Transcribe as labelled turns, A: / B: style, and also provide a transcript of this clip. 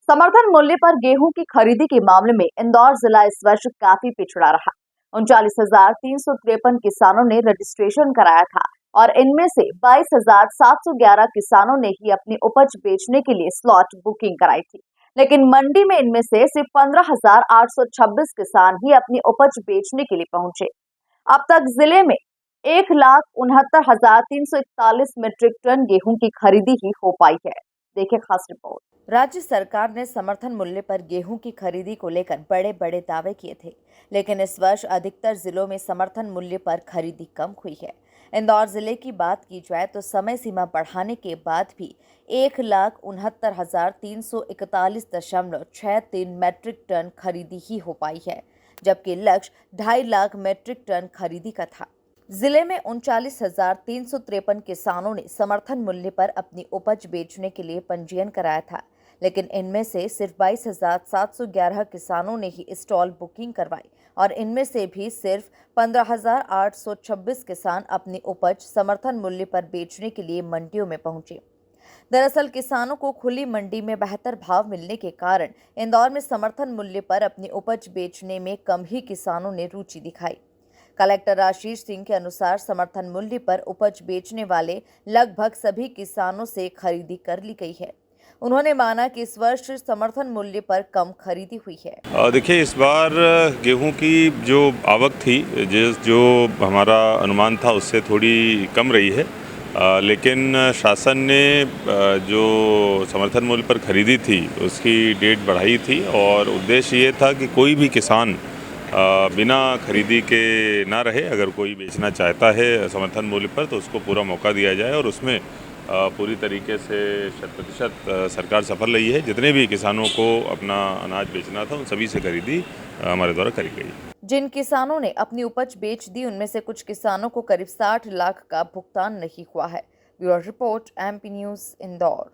A: समर्थन मूल्य पर गेहूं की खरीदी के मामले में इंदौर जिला इस वर्ष काफी पिछड़ा रहा। 39,353 किसानों ने रजिस्ट्रेशन कराया था और इनमें से 22,711 किसानों ने ही अपनी उपज बेचने के लिए स्लॉट बुकिंग कराई थी। लेकिन मंडी में इनमें से सिर्फ 15,826 किसान ही अपनी उपज बेचने के लिए पहुंचे। अब तक जिले में 1,69,341 मीट्रिक टन गेहूं की खरीदी ही हो पाई है। देखिए खास रिपोर्ट।
B: राज्य सरकार ने समर्थन मूल्य पर गेहूं की खरीदी को लेकर बड़े बड़े दावे किए थे, लेकिन इस वर्ष अधिकतर जिलों में समर्थन मूल्य पर खरीदी कम हुई है। इंदौर जिले की बात की जाए तो समय सीमा बढ़ाने के बाद भी 1,69,341.63 मीट्रिक टन खरीदी ही हो पाई है, जबकि लक्ष्य 2.5 लाख मीट्रिक टन खरीदी का था। जिले में 39,353 किसानों ने समर्थन मूल्य पर अपनी उपज बेचने के लिए पंजीयन कराया था, लेकिन इनमें से सिर्फ 22,711 किसानों ने ही स्टॉल बुकिंग करवाई और इनमें से भी सिर्फ 15,826 किसान अपनी उपज समर्थन मूल्य पर बेचने के लिए मंडियों में पहुंचे। दरअसल किसानों को खुली मंडी में बेहतर भाव मिलने के कारण इंदौर में समर्थन मूल्य पर अपनी उपज बेचने में कम ही किसानों ने रुचि दिखाई। कलेक्टर आशीष सिंह के अनुसार समर्थन मूल्य पर उपज बेचने वाले लगभग सभी किसानों से खरीदी कर ली गई है। उन्होंने माना कि इस वर्ष समर्थन मूल्य पर कम खरीदी हुई है।
C: देखिए, इस बार गेहूं की जो आवक थी, जो हमारा अनुमान था उससे थोड़ी कम रही है। लेकिन शासन ने जो समर्थन मूल्य पर खरीदी थी उसकी डेट बढ़ाई थी और उद्देश्य ये था कि कोई भी किसान बिना खरीदी के ना रहे। अगर कोई बेचना चाहता है समर्थन मूल्य पर तो उसको पूरा मौका दिया जाए और उसमें पूरी तरीके से 100% सरकार सफल रही है। जितने भी किसानों को अपना अनाज बेचना था उन सभी से खरीदी हमारे द्वारा करी गई।
B: जिन किसानों ने अपनी उपज बेच दी उनमें से कुछ किसानों को करीब 60 लाख का भुगतान नहीं हुआ है। Bureau report, MP news, Indore.